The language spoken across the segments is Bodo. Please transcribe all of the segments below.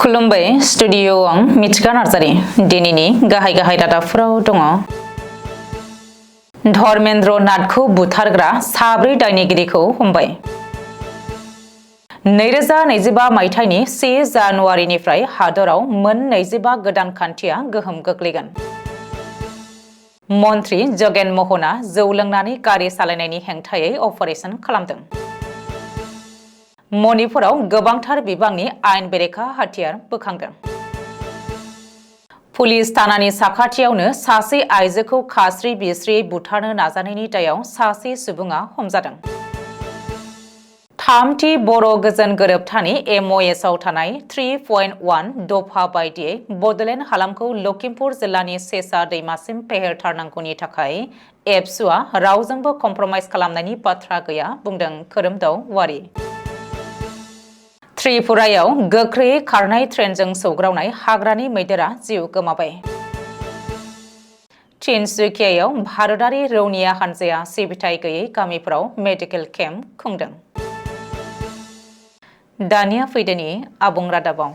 खुलुमबाय स्टुडिअ आं मिथिका नार्जारि दिनैनि गाहाय रादाबफोराव दङ। धर्मेन्द्र नाथखौ बुथारग्रा 4 दायनिगिरिखौ हमबाय। 2025 मायथाइनि 1 जानुवारिनिफ्राय हादराव मोन 25 गोदान खान्थिया गोहोम गोग्लैगोन। मन्त्रि जगेन महना जौ लोंनानै गारि सालायनायनि हेंथायै अपारेशन खालामदों। मणिपुराव गोबांथार बिबांनि आयेन बेरेखा हाथियार बोखांदों। पुलिस थानानि साखाथियावनो सासे आइजोखौ खास्रि बिस्रियै बुथारनो नाजानायनि दायाव सासे सुबुङा हमजादों। थामथि बर' गोजोन गोरोबथानि MOSआव थानाय 3.1 दफा बायदियै बडलेण्ड हालामखौ लखिमपुर जिल्लानि सेसा दैमासिम फेहेरथारनांगौनि थाखाय एबसुआ रावजोंबो कमप्रमाइज खालामनायनि बाथ्रा गैया, बुंदों खोरोमदाव वारि। त्रिपुरायाव गोख्रैयै खारनाय ट्रेनजों सौग्रावनाय हाग्रानि मैदेरा जिउ गोमाबाय। तिनसुकियायाव भारतारि रौनिया हानजाया सिबिथाय गैयै गामिफोराव मेडिकेल केम्प खुंदों। दानिया फैदोनि आबुं रादाबाव।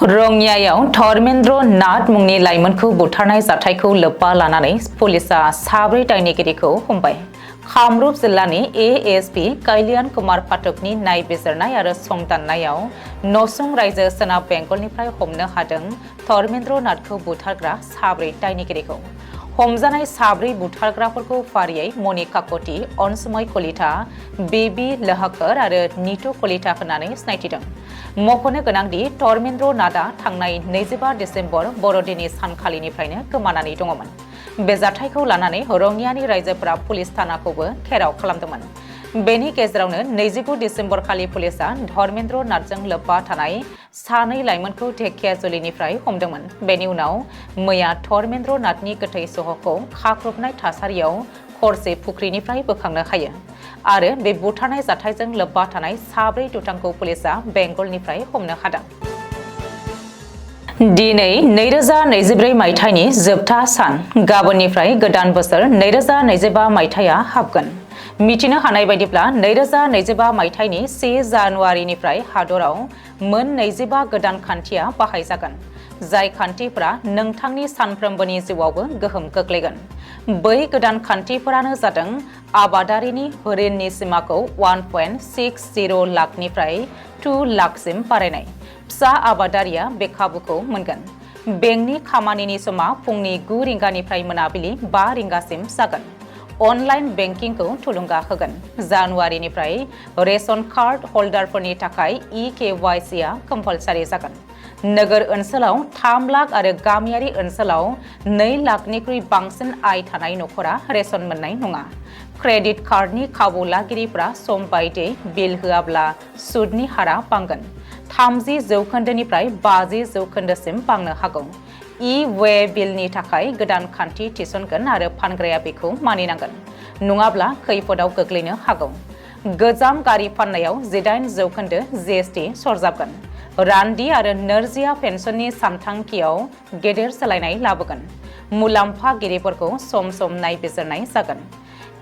रङियायाव धर्मेन्द्र नाथ मुंनि लाइमोनखौ बुथारनाय जाथायखौ लोब्बा लानानै पुलिसआ 4 दायनिगिरिखौ हमबाय। कामरुप जिल्लानि ASP कल्याण कुमार पाठकनि नायबिजिरनाय आरो संदाननायाव नसुं रायजो सोनाब बेंगलनिफ्राय हमनो हादों धर्मेन्द्र नाथखौ बुथारग्रा 4 दायनिगिरिखौ। हमजानाय 4 बुथारग्राफोरखौ फारियै मणि काकति, अनसुमै कलिता, बेबी लोहाकर आरो नीतू कलिता होननानै सिनायथिदों। मख'नो गोनांदि धर्मेन्द्र नाथआ थांनाय 25 डिसेम्बर बर'दिननि सानखालिनिफ्रायनो गोमानानै दङमोन। बे जाथायखौ लानानै रङियानि रायजोफोरा पुलिस थानाखौबो घेराव खालामदोंमोन। बेनि गेजेरावनो 29 डिसेम्बर खालि पुलिसआ धर्मेन्द्र नाथजों लोब्बा थानाय 2 लाइमोनखौ ढेकियाजुलिनिफ्राय हमदोंमोन। बेनि उनाव मैया धर्मेन्द्र नाथनि गोथै सह'खौ खाख्रबनाय थासारियाव खरसे फुख्रिनिफ्राय बोखांनो हायो आरो बे बुथारनाय जाथायजों लोब्बा थानाय 4 दुथांखौ पुलिसआ बेंगलनिफ्राय हमनो हादों। दिनै 2024 मायथाइनि जोबथा सान। गाबोननिफ्राय गोदान बोसोर 2025 मायथाइया हाबगोन। मिथिनो हानाय बायदिब्ला 2025 मायथाइनि 1 जानुवारिनिफ्राय हादराव मोन 25 गोदान खान्थिया बाहायजागोन, जाय खान्थिफोरा नोंथांनि सानफ्रोमबोनि जिउआवबो गोहोम गोग्लैगोन। बै गोदान खान्थिफोरानो जादों आबादारिनि ऋणनि सिमाखौ 1.60 लाखनिफ्राय 2 लाखसिम बारायनाय। फिसा आबादारिया बे खाबुखौ मोनगोन। बेंकनि खामानिनि समा फुंनि 9 रिंगानिफ्राय मोनाबिलि 5 रिंगासिम जागोन। अनलाइन बेंकिंखौ थुलुंगा होगोन। जानुवारिनिफ्राय रेशन कार्ड हल्डारफोरनि थाखाय EKYCआ कम्पालसारि जागोन। नोगोर ओनसोलाव 3 लाख आरो गामियारि ओनसोलाव 2 लाखनिख्रुइ बांसिन आय थानाय नखरा रेशन मोननाय नङा। क्रेडिट कार्डनि खाबु लागिरिफोरा सम बायदियै बिल होआब्ला सुदनि हारा बांगोन। 30% 50% बांनो हागौ। वे बिलनि थाखाय गोदान खान्थि थिसनगोन आरो फानग्राया बेखौ मानिनांगोन, नङाब्ला खैफोदाव गोग्लैनो हागौ। गोजाम गारि फाननायाव 18% GST सरजाबगोन। रान्दि आरो नोरजिया पेन्सननि सानथांखियाव गेदेर सोलायनाय लाबोगोन। मुलाम्फागिरिफोरखौ सम सम नायबिजिरनाय जागोन।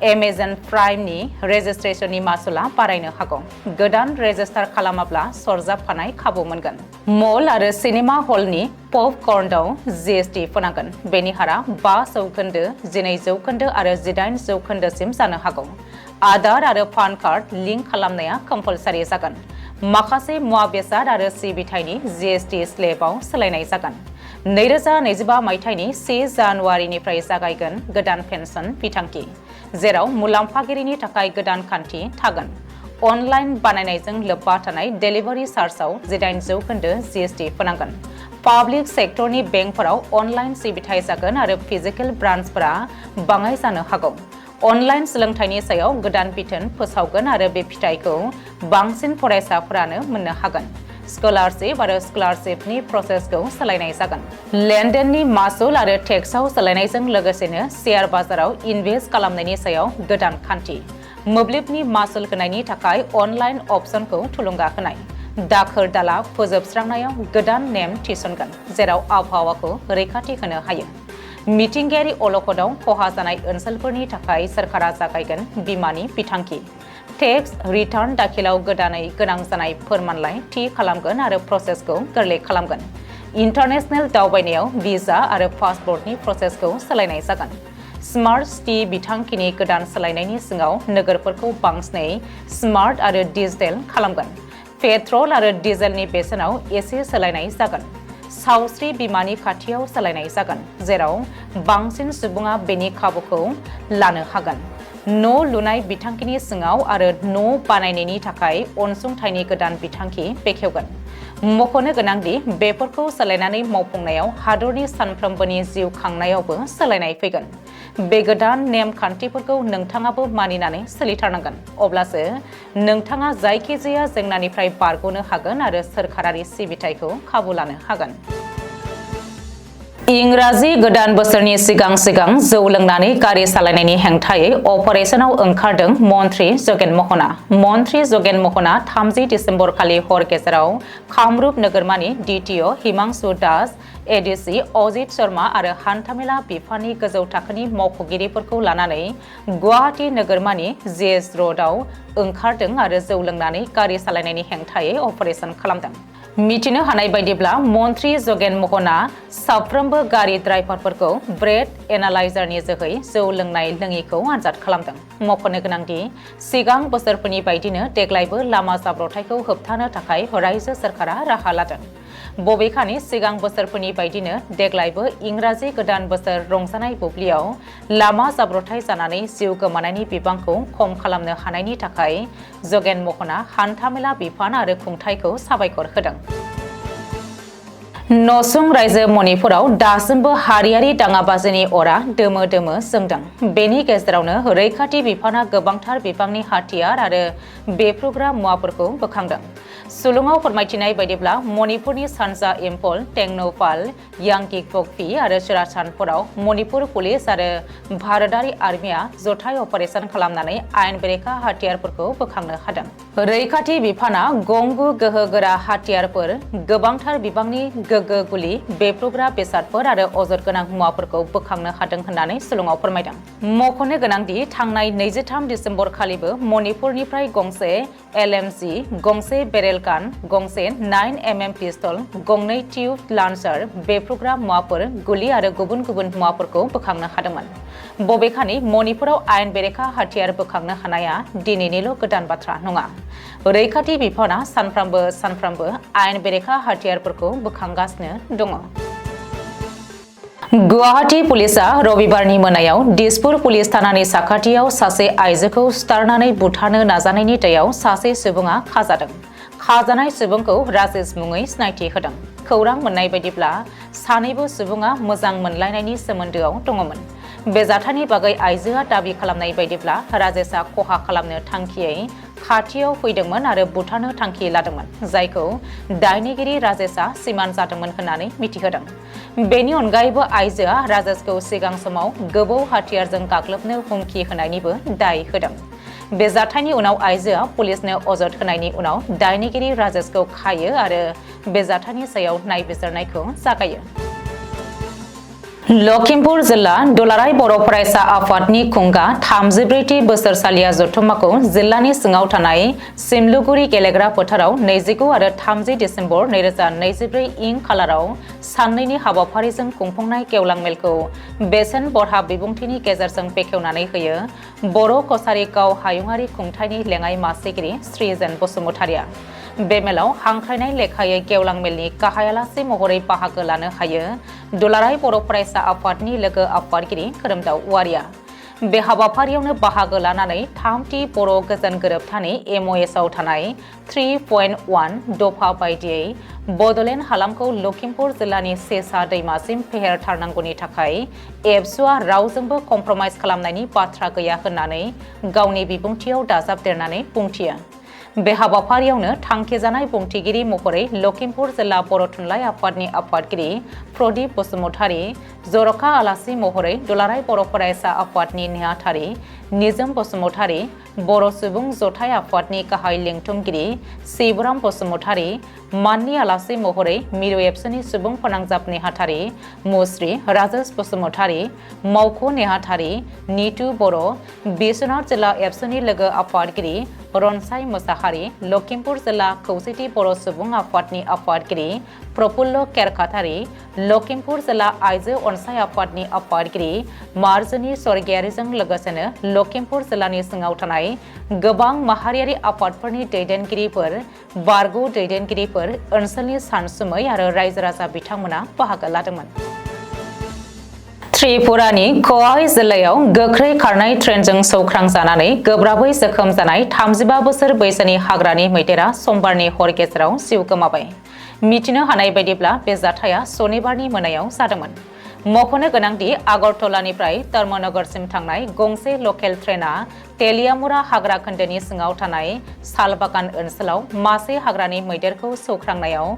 एमेजन प्राइमनि रेजिस्ट्रेशननि मासुलआ बारायनो हागौ। गोदान रेजिस्टार खालामाब्ला सरजाबफानाय खाबु मोनगोन। मल आरो सिनेमा हलनि पपकर्नआव GST फोनांगोन। बेनि हारा 5%, 12% आरो 18%सिम जानो हागौ। आधार आरो पान कार्ड लिंक खालामनाया कम्पालसारि जागोन। माखासे मुवा बेसाद आरो सिबिथायनि GST स्लेबआव सोलायनाय जागोन। 2025 मायथाइनि 1 जानुवारिनिफ्राय जागायगोन गोदान पेन्सन बिथांखि, जेराव मुलाम्फागिरिनि थाखाय गोदान खान्थि थागोन। अनलाइन बानायनायजों लोब्बा थानाय डेलिभारि चार्जआव 18% GST फोनांगोन। पाब्लिक सेक्टरनि बेंकफोराव अनलाइन सिबिथाय जागोन आरो फिजिकेल ब्रान्चफोरा बाङाइ जानो हागौ। अनलाइन सोलोंथाइनि सायाव गोदान बिथोन फोसावगोन आरो बे फिथायखौ बांसिन फरायसाफोरानो मोननो हागोन। स्कलारशिप आरो स्कलारशिपनि प्रसेसखौ सोलायनाय जागोन। लेनदेननि मासुल आरो टेक्सआव सोलायनायजों लोगोसेनो शेयार बाजाराव इनभेस्ट खालामनायनि सायाव गोदान खान्थि। मोब्लिबनि मासुल होनायनि थाखाय अनलाइन अपसनखौ थुलुंगा होनाय। दाखोर दाला फोजोबस्रांनायाव गोदान नेम थिसनगोन, जेराव आबहावाखौ रैखाथि होनो हायो। मिथिंगायारि अलखदाव खहा जानाय ओनसोलफोरनि थाखाय सरकारा जागायगोन बीमानि बिथांखि। टेक्स रिटार्न दाखिलाव गोदानै गोनां जानाय फोरमानलाइ थि खालामगोन आरो प्रसेसखौ गोरलै खालामगोन। इन्टारनेशनेल दावबायनायाव भिजा आरो पासपोर्टनि प्रसेसखौ सोलायनाय जागोन। स्मार्ट सिटी बिथांखिनि गोदान सोलायनायनि सिङाव नोगोरफोरखौ बांसिनै स्मार्ट आरो डिजिटेल खालामगोन। पेट्रल आरो डिजेलनि बेसेनाव एसे सोलायनाय जागोन। सावस्रि बीमानि खाथियाव सोलायनाय जागोन, जेराव बांसिन सुबुङा बेनि खाबुखौ लानो हागोन। न' लुनाय बिथांखिनि सिङाव आरो न' बानायनायनि थाखाय अनसुंथाइनि गोदान बिथांखि बेखेवगोन। मख'नो गोनांदि बेफोरखौ सोलायनानै मावफुंनायाव हादरनि सानफ्रोमबोनि जिउ खांनायावबो सोलायनाय फैगोन। बे गोदान नेम खान्थिफोरखौ नोंथाङाबो मानिनानै सोलिथारनांगोन, अब्लासो नोंथाङा जायखिजाया जेंनानिफ्राय बारग'नो हागोन आरो सोरखारारि सिबिथायखौ खाबु लानो हागोन। इंराजि गोदान बोसोरनि सिगां जौ लोंनानै गारि सालायनायनि हेंथायै अपारेशनाव ओंखारदों मन्त्रि जगेन महना। मन्त्रि जगेन महना 30 डिसेम्बर खालि हर गेजेराव कामरुप नोगोरमानि DTO हिमांशु दास, ADC अजित शर्मा आरो हान्थामेला बिफाननि गोजौ थाखोनि मावख'गिरिफोरखौ लानानै गुवाहाटी नोगोरमानि GS र'डआव ओंखारदों आरो जौ लोंनानै गारि सालायनायनि हेंथायै अपारेशन खालामदों। मिथिनो हानाय बायदिब्ला मन्त्रि जगेन महना साफ्रोमबो गारि ड्राइभारफोरखौ ब्रेथ एनालाइजारनि जोहै जौ लोंनाय लोङिखौ आनजाद खालामदों। मख'नो गोनांदि सिगां बोसोरफोरनि बायदिनो देग्लायबो लामा जाब्रबथायखौ होबथानो थाखाय रायजो सोरखारा राहा लादों। बबेखानि सिगां बोसोरफोरनि बायदिनो देग्लायबो इंराजि गोदान बोसोर रंजानाय बुब्लियाव लामा जाब्रबथाय जानानै जिउ गोमानायनि बिबांखौ खम खालामनो हानायनि थाखाय जगेन महना हान्थामेला बिफान आरो खुंथायखौ साबायखर होदों। नसुं रायजो मणिपुराव दासिमबो हारियारि दाङाबाजिनि अरा दोमो जोंदों। बेनि गेजेरावनो रैखाथि बिफाना गोबांथार बिबांनि हाथियार आरो बेफ्रुग्रा मुवाफोरखौ बोखांदों। सुलुङाव फोरमायथिनाय बायदिब्ला मणिपुरनि सानजा इम्फल, टेंनौपाल, यांकिपक्टि आरो चुराचान्दपुराव मणिपुर पुलिस आरो भारतारि आर्मिया जथाय अपारेशन खालामनानै आयेन बेरेखा हाथियारफोरखौ बोखांनो हादों। रैखाथि बिफाना गंगु गोहोगोरा हाथियारफोर, गोबांथार बिबांनि गोगो गुलि, बेफ्रुग्रा बेसादफोर आरो अजद गोनां मुवाफोरखौ बोखांनो हादों होननानै सुलुङाव फोरमायदों। मख'नो गोनांदि थांनाय 23 डिसेम्बर खालिबो मणिपुरनिफ्राय गंसे LMG, गंसे बेरेल गान, गंसे 9mm पिस्तल, गंनै टिउब लान्सार, बेफ्रुग्रा मुवाफोर, गुलि आरो गुबुन गुबुन मुवाफोरखौ बोखांनो हादोंमोन। बबेखानि मणिपुराव आयेन बेरेखा हाथियार बोखांनो हानाया दिनैनिल' गोदान बाथ्रा नङा। रैखाथि बिफाना सानफ्रामबो आयेन बेरेखा हाथियारफोरखौ बोखांगासिनो दङ। गुवाहाटी पुलिसआ रबिबारनि मोनायाव दिसपुर पुलिस थानानि साखाथियाव सासे आइजोखौ सुथारनानै बुथारनो नाजानायनि दायाव सासे सुबुङा खाजादों। खाजानाय सुबुंखौ राजेश मुङै सिनायथि होदों। खौरां मोननाय बायदिब्ला सानैबो सुबुङा मोजां मोनलायनायनि सोमोन्दोआव दङमोन। बे जाथायनि बागै आइजोआ दाबि खालामनाय बायदिब्ला राजेशआ खहा खालामनो थांखियै खाथियाव फैदोंमोन आरो बुथारनो थांखि लादोंमोन, जायखौ दायनिगिरि राजेशआ सिमान जादोंमोन होननानै मिथिहोदों। बेनि अनगायैबो आइजोआ राजेशखौ सिगां समाव गोबौ हाथियारजों गाग्लोबनो हुमखि होनायनिबो दाय होदों। बे जाथायनि उनाव आइजोआ पुलिसनो अजद होनायनि उनाव दायनिगिरि राजेशखौ खायो आरो बे जाथायनि सायाव नायबिजिरनायखौ जागायो। लखिमपुर जिल्ला दुलाराय बर' फरायसा आफादनि खुंगा 34थि बोसोरसालिया जथुम्माखौ जिल्लानि सिङाव थानाय सिमलुगुरि गेलेग्रा फोथाराव 29 आरो 30 डिसेम्बर 2024 इं खालाराव साननैनि हाबाफारिजों खुंफुंनाय गेवलां मेलखौ बेसेन बरहा बिबुंथिनि गेजेरजों बेखेवनानै होयो बर' कछारी गाव हायुङारि खुंथायनि लेङाइ मासिगिरि श्रीजेन बसुमतारिया। बे मेलाव हांख्रायनाय लेखायै गेवलां मेलनि गाहाय आलासि महरै बाहागो लानो हायो दुलाराय बर' फरायसा आफादनि लोगो आफादगिरि खोरोमदाव औवारिया। बे हाबाफारियावनो बाहागो लानानै 3थि बर' गोजोन गोरोबथानि MOSआव थानाय 3.1 दफा बायदियै बड'लेण्ड हालामखौ लखिमपुर जिल्लानि सेसा दैमासिम फेहेरथारनांगौनि थाखाय एबसुआ रावजोंबो कमप्रमाइज खालामनायनि बाथ्रा गैया होननानै गावनि बिबुंथियाव दाजाबदेरनानै बुंथियो। बे हाबाफारियावनो थांखिजानाय बुंथिगिरि महरै लखिमपुर जिल्ला बर' थुनलाइ आफादनि आफादगिरि प्रदीप बसुमतारी, जर'खा आलासि महरै दुलाराय बर' फरायसा आफादनि नेहाथारि निजोम बसुमतारी, बर' सुबुं जथाइ आफादनि गाहाय लेंथुमगिरि शिवराम बसुमतारी, माननि आलासि महरै मिरु एबसुनि सुबुं फोनांजाब नेहाथारि मुस्रि राजेश बसुमतारी, मावख' नेहाथारि नितु बर', बिश्वनाथ जिल्ला एबसुनि लोगो आफादगिरि रनसाय मोसाहारि, लखिमपुर जिल्ला खौसेथि बर' सुबुं आफादनि आफादगिरि प्रफुल्ल केरखातारि, लखिमपुर जिल्ला आइजो अनसाय आफादनि आफादगिरि मार्जुनि स्वर्गियारिजों लोगोसेनो लखिमपुर जिल्लानि सिङाव थानाय गोबां माहारियारि आफादफोरनि दैदेनगिरिफोर, बारग' दैदेनगिरिफोर, ओनसोलनि सानसुमै आरो रायजो राजा बिथांमोना बाहागो लादोंमोन। त्रिपुरानि ख'वाई जिल्लायाव गोख्रै खारनाय ट्रेनजों सौख्रांजानानै गोब्राबै जोखोम जानाय 35 बोसोर बैसोनि हाग्रानि मैदेरा समबारनि हर गेजेराव जिउ गोमाबाय। मिथिनो हानाय बायदिब्ला बे जाथाया सनिबारनि मोनायाव जादोंमोन। मख'नो गोनांदि आगरतलानिफ्राय धर्मनगरसिम थांनाय गंसे लकेल ट्रेना तेलियामुरा हाग्रा खोन्दोनि सिङाव थानाय सालबागान ओनसोलाव मासे हाग्रानि मैदेरखौ सौख्रांनायाव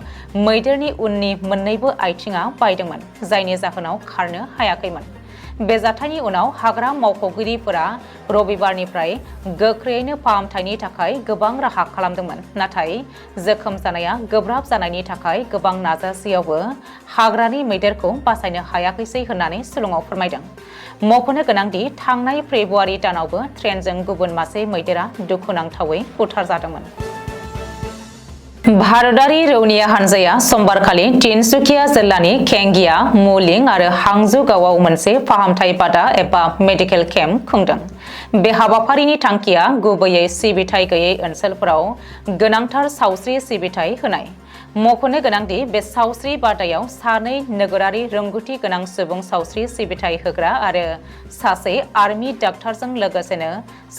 मैदेरनि उननि मोननैबो आथिङा बायदोंमोन, जायनि जाहोनाव खारनो हायाखैमोन। बे जाथायनि उनाव हाग्रा मावख'गिरिफोरा रबिबारनिफ्राय गोख्रैयैनो फाहामथायनि थाखाय गोबां राहा खालामदोंमोन, नाथाय जोखोम जानाया गोब्राब जानायनि थाखाय गोबां नाजासेयावबो हाग्रानि मैदेरखौ बासायनो हायाखैसै होननानै सुलुङाव फोरमायदों। मख'नो गोनांदि थांनाय फेब्रुवारि दानावबो ट्रेनजों गुबुन मासे मैदेरा दुखुनांथावै बुथारजादोंमोन। भारतारि रौनिया हानजाया समबारखालि तिनसुकिया जिल्लानि खेंगिया, मुलिं आरो हांजु गावआव मोनसे फाहामथाय बादा एबा मेडिकेल केम्प खुंदों। बे हाबाफारिनि थांखिया गुबैयै सिबिथाय गैयै ओनसोलफोराव गोनांथार सावस्रि सिबिथाय होनाय। मख'नो गोनांदि बे सावस्रि बादायाव सानै नोगोरारि रोंगौथि गोनां सुबुं सावस्रि सिबिथाय होग्रा आरो सासे आर्मि डाक्टारजों लोगोसेनो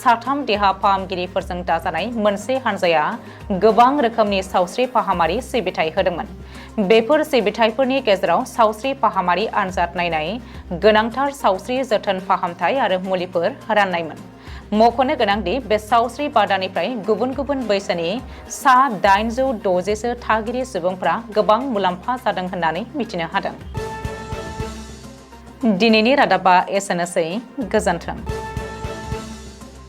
3 देहा फाहामगिरिफोरजों दाजानाय मोनसे हानजाया गोबां रोखोमनि सावस्रि फाहामारि सिबिथाय होदोंमोन। बेफोर सिबिथायफोरनि गेजेराव सावस्रि फाहामारि आनजाद नायनाय, गोनांथार सावस्रि जोथोन फाहामथाय आरो मुलिफोर राननायमोन। मख'नो गोनांदि बे सावस्रि बादानिफ्राय गुबुन गुबुन बैसोनि सा 860 थागिरि सुबुंफ्रा गोबां मुलाम्फा जादों होननानै मिथिनो हादों। दिनैनि रादाबा एसेनोसै, गोजोन्थों।